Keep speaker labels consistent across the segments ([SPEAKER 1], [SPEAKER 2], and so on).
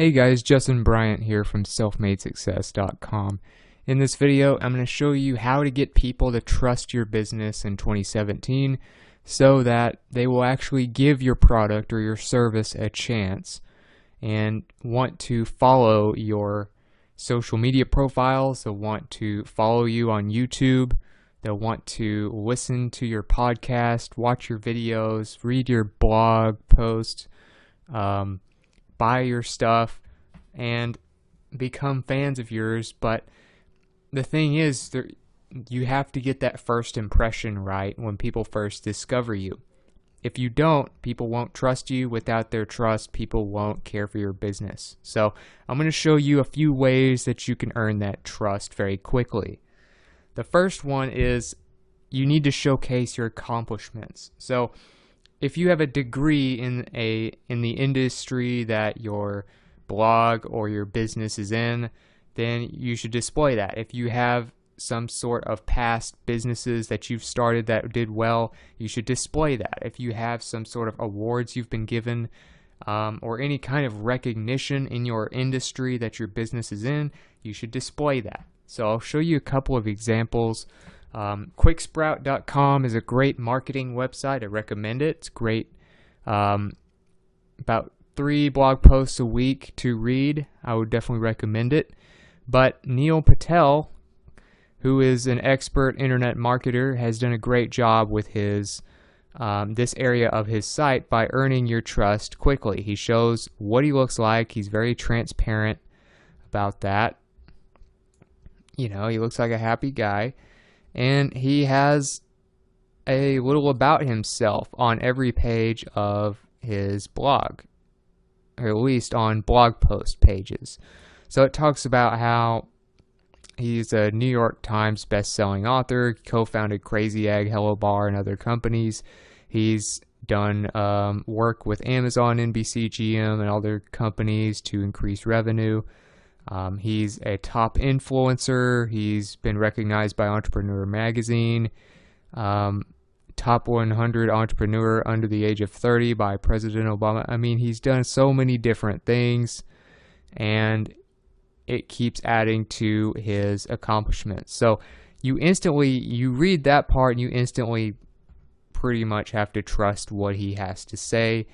[SPEAKER 1] Hey guys, Justin Bryant here from selfmadesuccess.com. In this video, I'm going to show you how to get people to trust your business in 2017 so that they will actually give your product or your service a chance and want to follow your social media profiles. They'll want to follow you on YouTube. They'll want to listen to your podcast, watch your videos, read your blog posts, buy your stuff, and become fans of yours. But the thing is, you have to get that first impression right when people first discover you. If you don't, people won't trust you. Without their trust, people won't care for your business. So I'm going to show you a few ways that you can earn that trust very quickly. The first one is you need to showcase your accomplishments. So if you have a degree in the industry that your blog or your business is in, then you should display that. If you have some sort of past businesses that you've started that did well, you should display that. If you have some sort of awards you've been given, or any kind of recognition in your industry that your business is in, you should display that. So I'll show you a couple of examples. Quicksprout.com is a great marketing website. I recommend it. It's great. About 3 blog posts a week to read. I would definitely recommend it. But Neil Patel, who is an expert internet marketer, has done a great job with his this area of his site by earning your trust quickly. He shows what he looks like. He's very transparent about that. You know, he looks like a happy guy. And he has a little about himself on every page of his blog, or at least on blog post pages. So it talks about how he's a New York Times best-selling author, co-founded Crazy Egg, Hello Bar, and other companies. He's done work with Amazon, NBC, GM, and other companies to increase revenue. He's a top influencer. He's been recognized by Entrepreneur Magazine, top 100 entrepreneur under the age of 30 by President Obama. I mean, he's done so many different things, and it keeps adding to his accomplishments. So you read that part, and you instantly pretty much have to trust what he has to say.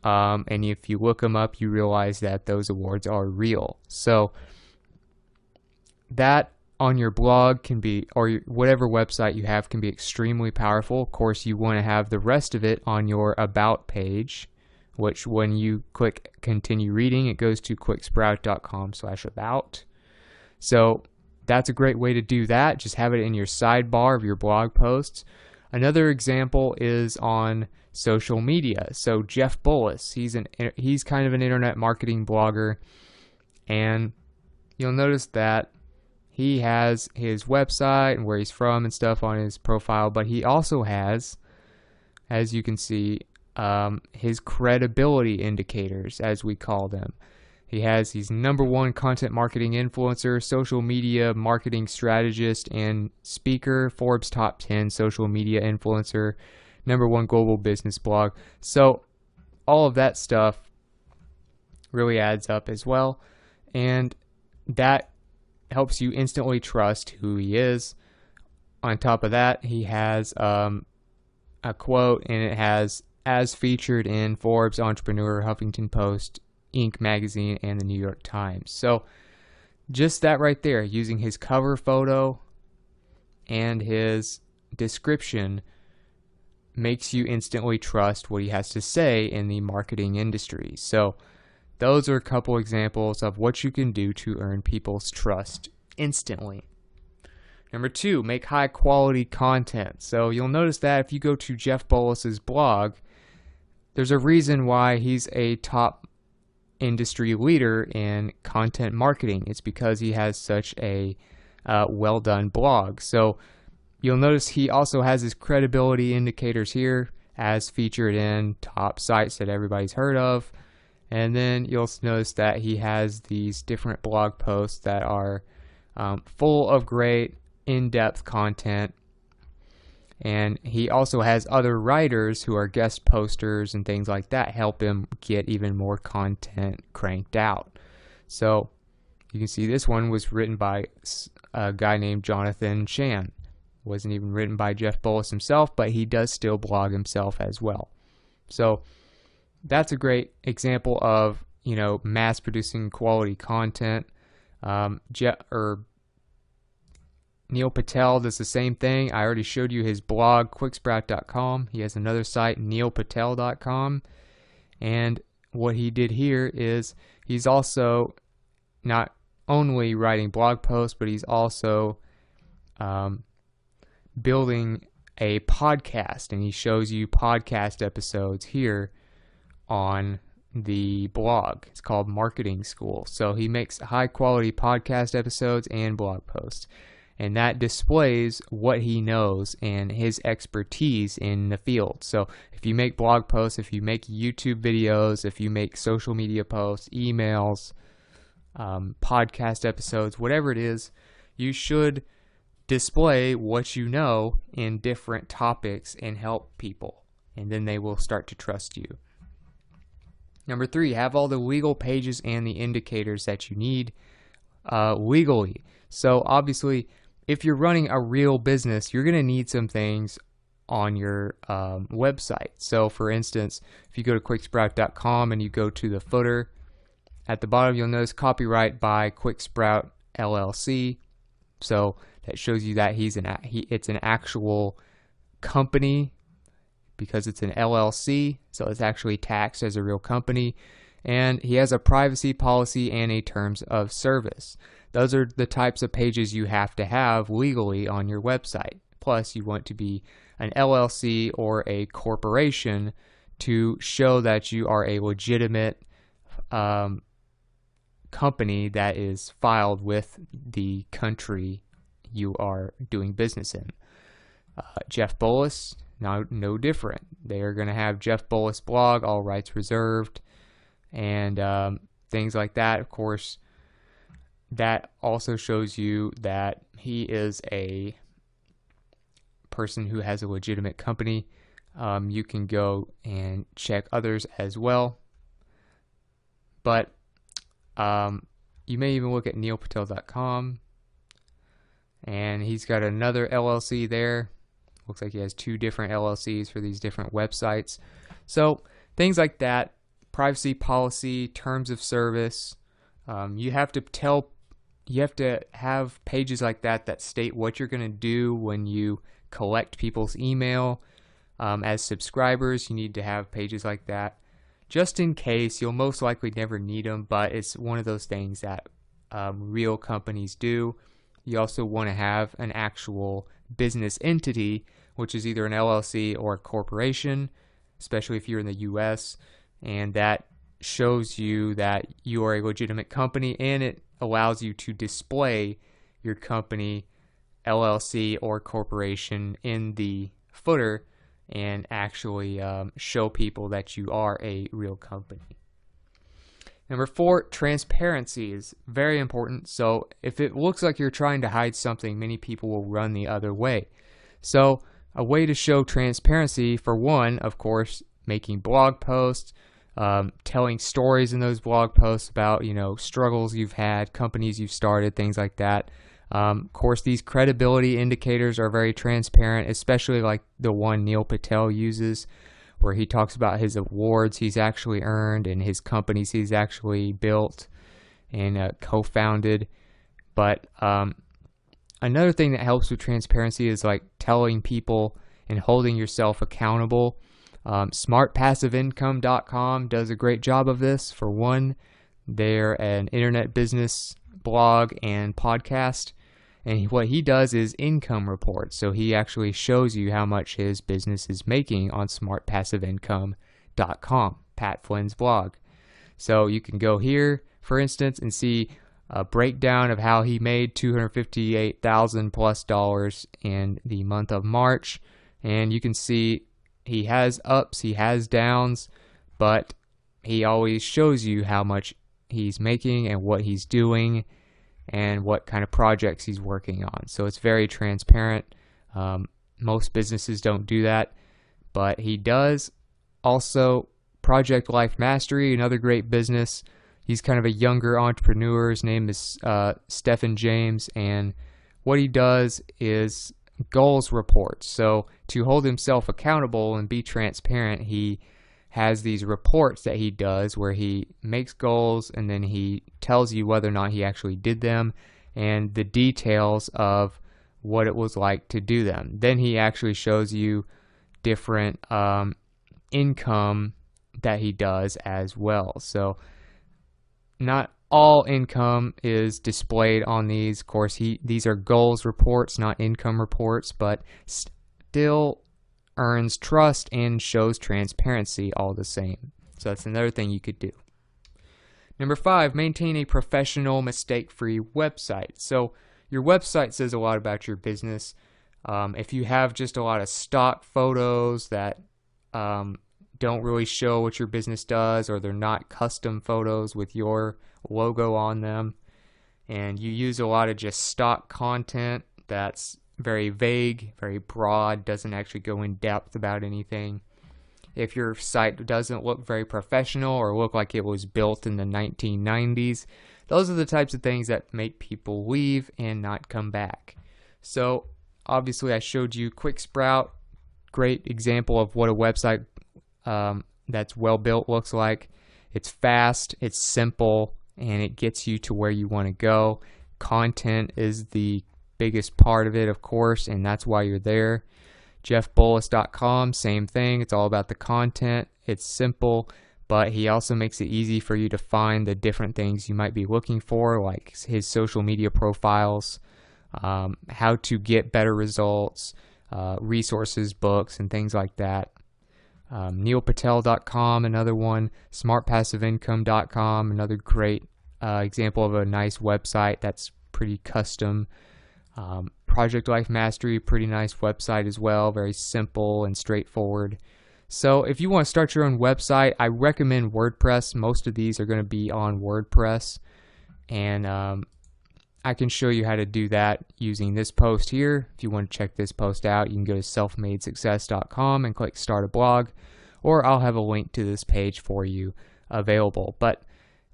[SPEAKER 1] And if you look them up, you realize that those awards are real. So that on your blog can be, or whatever website you have, can be extremely powerful. Of course, you want to have the rest of it on your About page, which when you click Continue Reading, it goes to quicksprout.com/about. So that's a great way to do that. Just have it in your sidebar of your blog posts. Another example is on social media. So Jeff Bullis, he's kind of an internet marketing blogger, and you'll notice that he has his website and where he's from and stuff on his profile, but he also has, as you can see, his credibility indicators, as we call them. He's #1 content marketing influencer, social media marketing strategist, and speaker, Forbes top 10 social media influencer, #1 global business blog. So all of that stuff really adds up as well, and that helps you instantly trust who he is. On top of that, he has a quote, and it has as featured in Forbes, Entrepreneur, Huffington Post, Inc. magazine, and the New York Times. So just that right there, using his cover photo and his description, makes you instantly trust what he has to say in the marketing industry. So those are a couple examples of what you can do to earn people's trust instantly. Number 2, make high quality content. So you'll notice that if you go to Jeff Bullis's blog, there's a reason why he's a top industry leader in content marketing. It's because he has such a well done blog. So you'll notice he also has his credibility indicators here, as featured in top sites that everybody's heard of. And then you'll notice that he has these different blog posts that are full of great in-depth content. And he also has other writers who are guest posters and things like that help him get even more content cranked out. So you can see this one was written by a guy named Jonathan Chan. Wasn't even written by Jeff Bullis himself, but he does still blog himself as well. So that's a great example of, mass producing quality content. Neil Patel does the same thing. I already showed you his blog, quicksprout.com. He has another site, neilpatel.com. And what he did here is he's also not only writing blog posts, but he's also building a podcast. And he shows you podcast episodes here on the blog. It's called Marketing School. So he makes high quality podcast episodes and blog posts. And that displays what he knows and his expertise in the field. So if you make blog posts, if you make YouTube videos, if you make social media posts, emails, podcast episodes, whatever it is, you should display what you know in different topics and help people. And then they will start to trust you. Number 3, have all the legal pages and the indicators that you need legally. So obviously, if you're running a real business, you're going to need some things on your website. So for instance, if you go to quicksprout.com and you go to the footer, at the bottom you'll notice copyright by Quicksprout LLC. So that shows you that it's an actual company because it's an LLC, so it's actually taxed as a real company. And he has a privacy policy and a terms of service. Those are the types of pages you have to have legally on your website. Plus, you want to be an LLC or a corporation to show that you are a legitimate company that is filed with the country you are doing business in. Jeff Bullis, no different. They are going to have Jeff Bullis blog, all rights reserved, and things like that. Of course, that also shows you that he is a person who has a legitimate company. You can go and check others as well. But you may even look at neilpatel.com. And he's got another LLC there. Looks like he has 2 different LLCs for these different websites. So things like that, privacy policy, terms of service. You have to have pages like that state what you're going to do when you collect people's email. As subscribers, you need to have pages like that. Just in case, you'll most likely never need them, but it's one of those things that real companies do. You also want to have an actual business entity, which is either an LLC or a corporation, especially if you're in the US, and that shows you that you are a legitimate company, and it allows you to display your company, LLC, or corporation in the footer and actually show people that you are a real company. Number 4, transparency is very important. So if it looks like you're trying to hide something, many people will run the other way. So a way to show transparency, for one, of course, making blog posts, telling stories in those blog posts about, struggles you've had, companies you've started, things like that. Of course, these credibility indicators are very transparent, especially like the one Neil Patel uses, where he talks about his awards he's actually earned and his companies he's actually built and co-founded. But another thing that helps with transparency is like telling people and holding yourself accountable. SmartPassiveIncome.com does a great job of this. For one, they're an internet business blog and podcast, and what he does is income reports. So he actually shows you how much his business is making on SmartPassiveIncome.com, Pat Flynn's blog. So you can go here, for instance, and see a breakdown of how he made $258,000 plus in the month of March, and you can see he has ups, he has downs, but he always shows you how much he's making and what he's doing and what kind of projects he's working on. So it's very transparent. Most businesses don't do that, but he does. Also, Project Life Mastery, another great business. He's kind of a younger entrepreneur. His name is Stephen James, and what he does is goals reports. So to hold himself accountable and be transparent, he has these reports that he does where he makes goals and then he tells you whether or not he actually did them and the details of what it was like to do them. Then he actually shows you different income that he does as well. So not all income is displayed on these. Of course, these are goals reports, not income reports, but still earns trust and shows transparency all the same. So that's another thing you could do. Number 5, maintain a professional, mistake-free website. So your website says a lot about your business. If you have just a lot of stock photos that don't really show what your business does, or they're not custom photos with your logo on them, and you use a lot of just stock content that's very vague, very broad, doesn't actually go in depth about anything. If your site doesn't look very professional or look like it was built in the 1990s, those are the types of things that make people leave and not come back. So obviously I showed you QuickSprout, great example of what a website that's well built looks like. It's fast, it's simple, and it gets you to where you want to go. Content is the biggest part of it, of course, and that's why you're there. JeffBullis.com, same thing. It's all about the content. It's simple, but he also makes it easy for you to find the different things you might be looking for, like his social media profiles, how to get better results, resources, books, and things like that. NeilPatel.com, another one. SmartPassiveIncome.com, another great example of a nice website that's pretty custom. Project Life Mastery, pretty nice website as well, very simple and straightforward. So if you want to start your own website, I recommend WordPress. Most of these are going to be on WordPress, and I can show you how to do that using this post here. If you want to check this post out, you can go to selfmadesuccess.com and click Start a Blog, or I'll have a link to this page for you available. But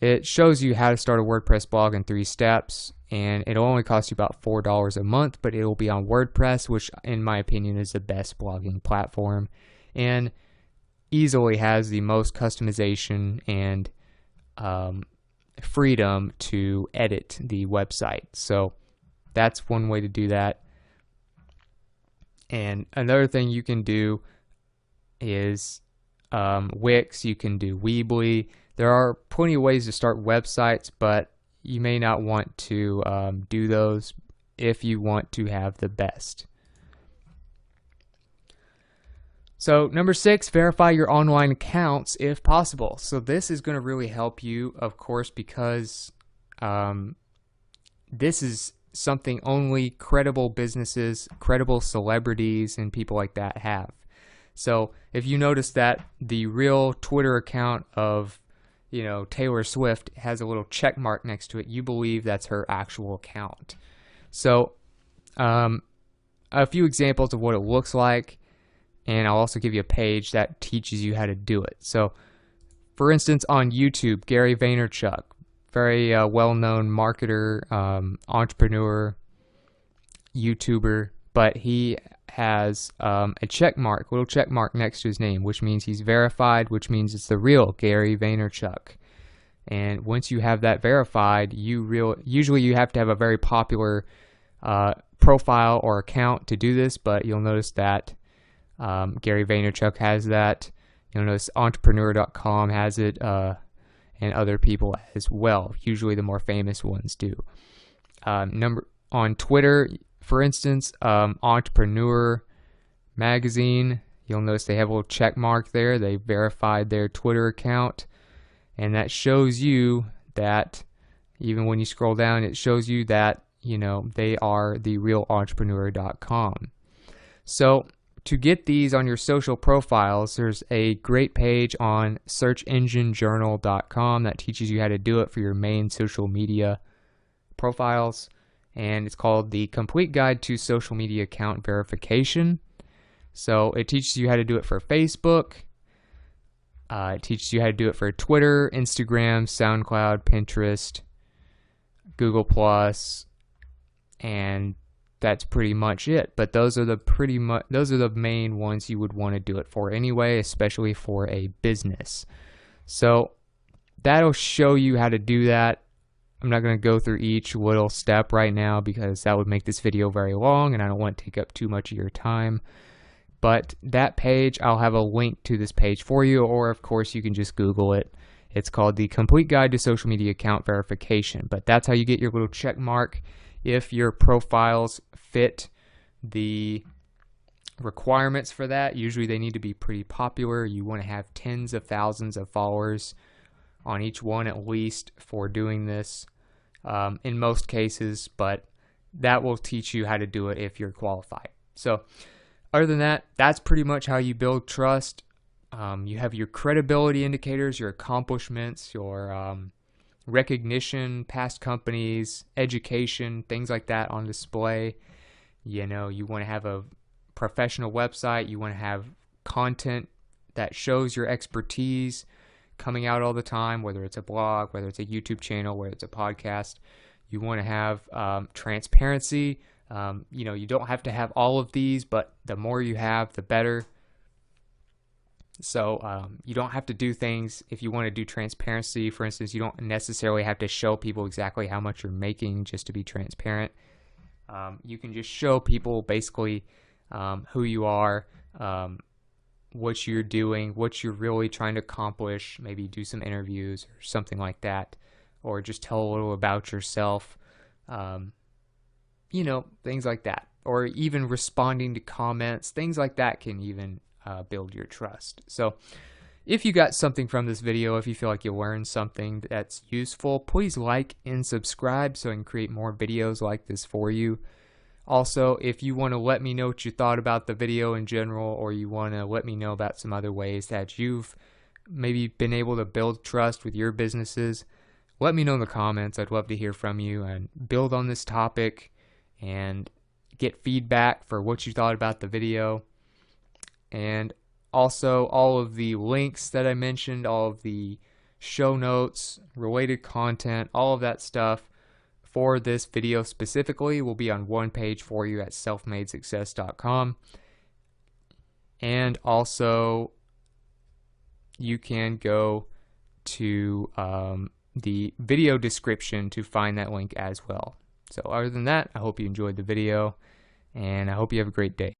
[SPEAKER 1] it shows you how to start a WordPress blog in 3 steps, and it'll only cost you about $4 a month, but it'll be on WordPress, which in my opinion is the best blogging platform, and easily has the most customization and freedom to edit the website. So that's one way to do that. And another thing you can do is Wix, you can do Weebly. There are plenty of ways to start websites, but you may not want to do those if you want to have the best. So number 6, verify your online accounts if possible. So this is going to really help you, of course, because this is something only credible businesses, credible celebrities, and people like that have. So if you notice that the real Twitter account of Taylor Swift has a little check mark next to it, you believe that's her actual account. So a few examples of what it looks like, and I'll also give you a page that teaches you how to do it. So for instance, on YouTube, Gary Vaynerchuk, very well-known marketer, entrepreneur, YouTuber, but he has a check mark, little check mark next to his name, which means he's verified, which means it's the real Gary Vaynerchuk. And once you have that verified, usually you have to have a very popular profile or account to do this, but you'll notice that Gary Vaynerchuk has that. You'll notice entrepreneur.com has it, and other people as well. Usually the more famous ones do. On Twitter, for instance, Entrepreneur Magazine, you'll notice they have a little check mark there. They verified their Twitter account, and that shows you that even when you scroll down, it shows you that they are the real entrepreneur.com. So to get these on your social profiles, there's a great page on searchenginejournal.com that teaches you how to do it for your main social media profiles. And it's called The Complete Guide to Social Media Account Verification. So it teaches you how to do it for Facebook. It teaches you how to do it for Twitter, Instagram, SoundCloud, Pinterest, Google Plus, and that's pretty much it. But those are the main ones you would want to do it for anyway, especially for a business. So that'll show you how to do that. I'm not going to go through each little step right now because that would make this video very long and I don't want to take up too much of your time. But that page, I'll have a link to this page for you, or of course you can just Google it. It's called the Complete Guide to Social Media Account Verification. But that's how you get your little check mark if your profiles fit the requirements for that. Usually they need to be pretty popular. You want to have tens of thousands of followers on each one at least for doing this in most cases, but that will teach you how to do it if you're qualified. So other than that, that's pretty much how you build trust. You have your credibility indicators, your accomplishments, your recognition, past companies, education, things like that on display. You know, you want to have a professional website. You want to have content that shows your expertise coming out all the time, whether it's a blog, whether it's a YouTube channel, whether it's a podcast. You want to have transparency. You know, you don't have to have all of these, but the more you have, the better. So you don't have to do things. If you want to do transparency, for instance, you don't necessarily have to show people exactly how much you're making just to be transparent. You can just show people basically who you are, what you're doing, what you're really trying to accomplish. Maybe do some interviews or something like that, or just tell a little about yourself. You know, things like that, or even responding to comments, things like that can even build your trust. So if you got something from this video, if you feel like you learned something that's useful, please like and subscribe so I can create more videos like this for you. Also, if you want to let me know what you thought about the video in general, or you want to let me know about some other ways that you've maybe been able to build trust with your businesses, let me know in the comments. I'd love to hear from you and build on this topic and get feedback for what you thought about the video. And also all of the links that I mentioned, all of the show notes, related content, all of that stuff for this video specifically will be on one page for you at selfmadesuccess.com. And also you can go to the video description to find that link as well. So other than that, I hope you enjoyed the video and I hope you have a great day.